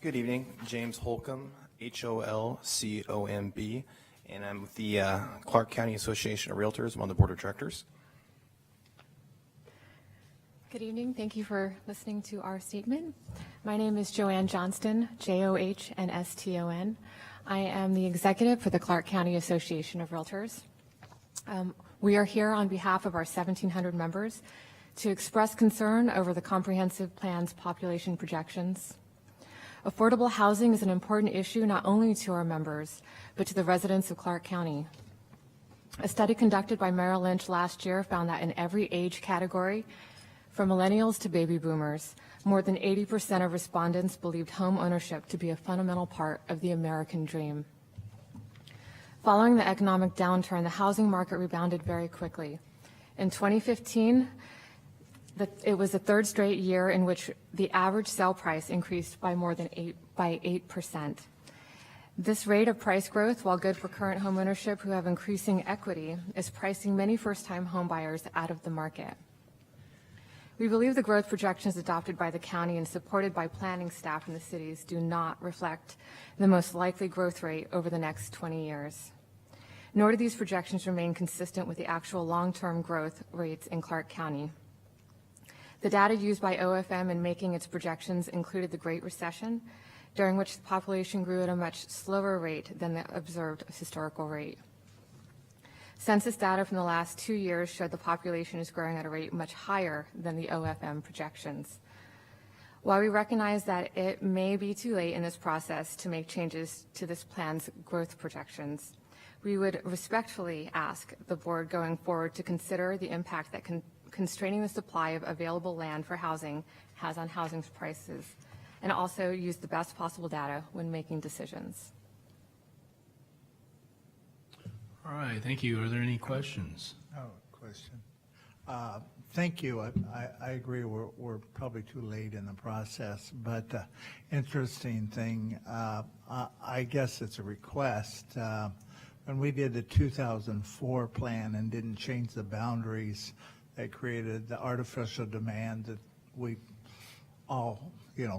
Good evening, James Holcomb, Holcomb, and I'm with the Clark County Association of Realtors. I'm on the board of directors. Good evening. Thank you for listening to our statement. My name is Joanne Johnston, Johnston. I am the executive for the Clark County Association of Realtors. We are here on behalf of our 1,700 members to express concern over the comprehensive plan's population projections. Affordable housing is an important issue not only to our members, but to the residents of Clark County. A study conducted by Merrill Lynch last year found that in every age category, from millennials to baby boomers, more than 80% of respondents believed home ownership to be a fundamental part of the American dream. Following the economic downturn, the housing market rebounded very quickly. In 2015, it was the third straight year in which the average sale price increased by more than 8%. This rate of price growth, while good for current homeownership who have increasing equity, is pricing many first-time home buyers out of the market. We believe the growth projections adopted by the county and supported by planning staff in the cities do not reflect the most likely growth rate over the next 20 years. Nor do these projections remain consistent with the actual long-term growth rates in Clark County. The data used by OFM in making its projections included the Great Recession, during which the population grew at a much slower rate than the observed historical rate. Census data from the last 2 years showed the population is growing at a rate much higher than the OFM projections. While we recognize that it may be too late in this process to make changes to this plan's growth projections, we would respectfully ask the board going forward to consider the impact that constraining the supply of available land for housing has on housing prices, and also use the best possible data when making decisions. All right, thank you. Are there any questions? Oh, question. Thank you. I agree we're probably too late in the process, but interesting thing, I guess it's a request. When we did the 2004 plan and didn't change the boundaries, that created the artificial demand that we all,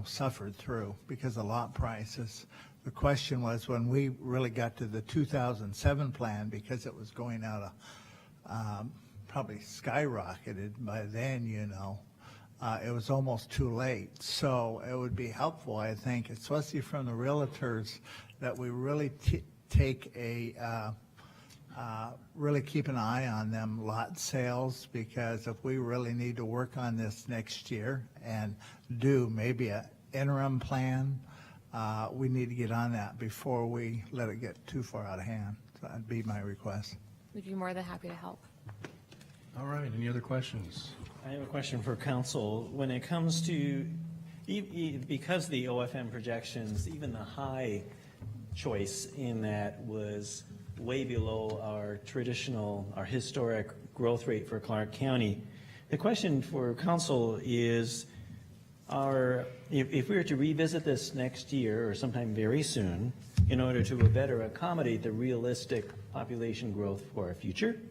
suffered through because of lot prices. The question was when we really got to the 2007 plan, because it was going out of, probably skyrocketed by then, it was almost too late. So it would be helpful, I think, especially from the realtors, that we really take a, really keep an eye on them lot sales, because if we really need to work on this next year and do maybe an interim plan, we need to get on that before we let it get too far out of hand. So that'd be my request. We'd be more than happy to help. All right, any other questions? I have a question for council. When it comes to, because the OFM projections, even the high choice in that was way below our historic growth rate for Clark County. The question for council is, if we were to revisit this next year or sometime very soon, in order to better accommodate the realistic population growth for our future,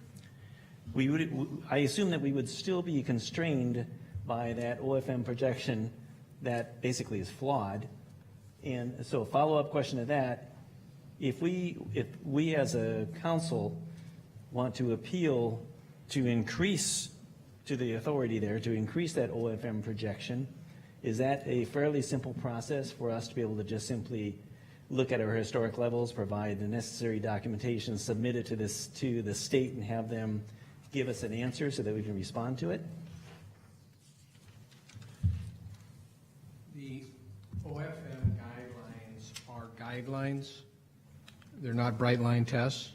I assume that we would still be constrained by that OFM projection that basically is flawed. And so a follow-up question to that, if we as a council want to appeal to increase to the authority there to increase that OFM projection, is that a fairly simple process for us to be able to just simply look at our historic levels, provide the necessary documentation, submit it to the state, and have them give us an answer so that we can respond to it? The OFM guidelines are guidelines. They're not bright line tests.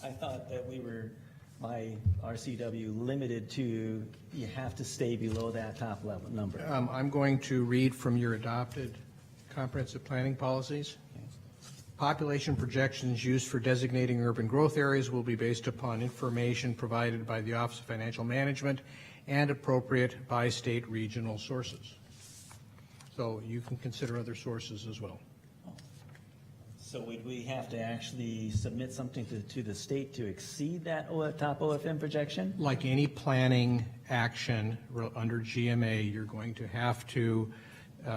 I thought that we were, by RCW, limited to you have to stay below that top level number. I'm going to read from your adopted comprehensive planning policies. Okay. Population projections used for designating urban growth areas will be based upon information provided by the Office of Financial Management and appropriate by state regional sources. So you can consider other sources as well. So would we have to actually submit something to the state to exceed that top OFM projection? Like any planning action under GMA, you're going to have to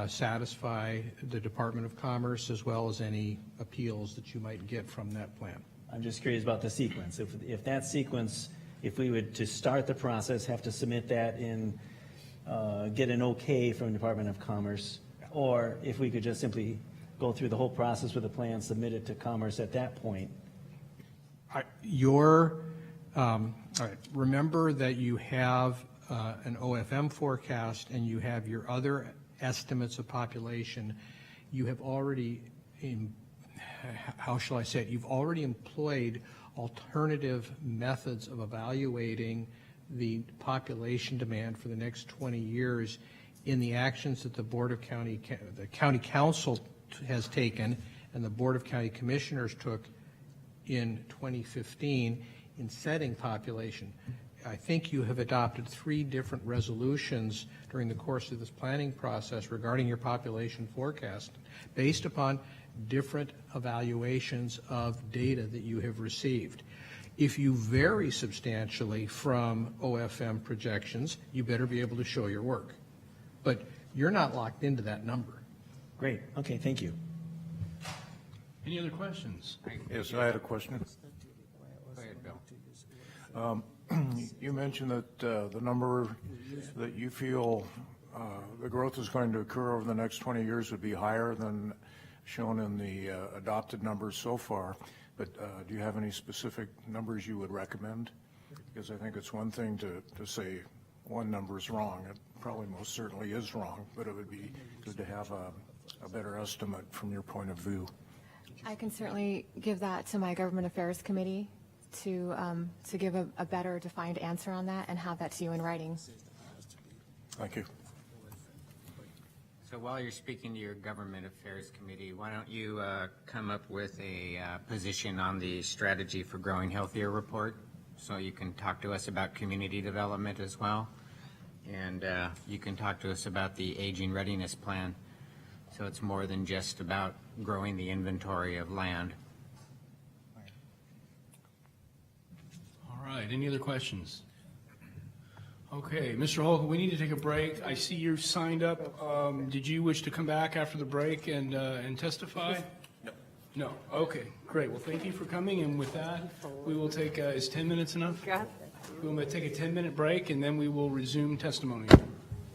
satisfy the Department of Commerce as well as any appeals that you might get from that plan. I'm just curious about the sequence. If that sequence, if we would to start the process, have to submit that in, get an okay from the Department of Commerce, or if we could just simply go through the whole process with a plan, submit it to Commerce at that point. All right, remember that you have an OFM forecast and you have your other estimates of population. You have already, how shall I say it, you've already employed alternative methods of evaluating the population demand for the next 20 years in the actions that the the County Council has taken and the Board of County Commissioners took in 2015 in setting population. I think you have adopted 3 different resolutions during the course of this planning process regarding your population forecast based upon different evaluations of data that you have received. If you vary substantially from OFM projections, you better be able to show your work. But you're not locked into that number. Great, okay, thank you. Any other questions? Yes, I had a question. Go ahead, Bill. You mentioned that the number that you feel the growth is going to occur over the next 20 years would be higher than shown in the adopted numbers so far. But do you have any specific numbers you would recommend? Because I think it's one thing to say one number is wrong. It probably most certainly is wrong, but it would be good to have a better estimate from your point of view. I can certainly give that to my Government Affairs Committee to give a better defined answer on that and have that to you in writing. Thank you. So while you're speaking to your Government Affairs Committee, why don't you come up with a position on the Strategy for Growing Healthier report, so you can talk to us about community development as well, and you can talk to us about the Aging Readiness Plan, so it's more than just about growing the inventory of land. All right, any other questions? Okay, Mr. Holcomb, we need to take a break. I see you're signed up. Did you wish to come back after the break and testify? No. No, okay, great. Well, thank you for coming, and with that, we will take, is 10 minutes enough? We will take a 10-minute break, and then we will resume testimony.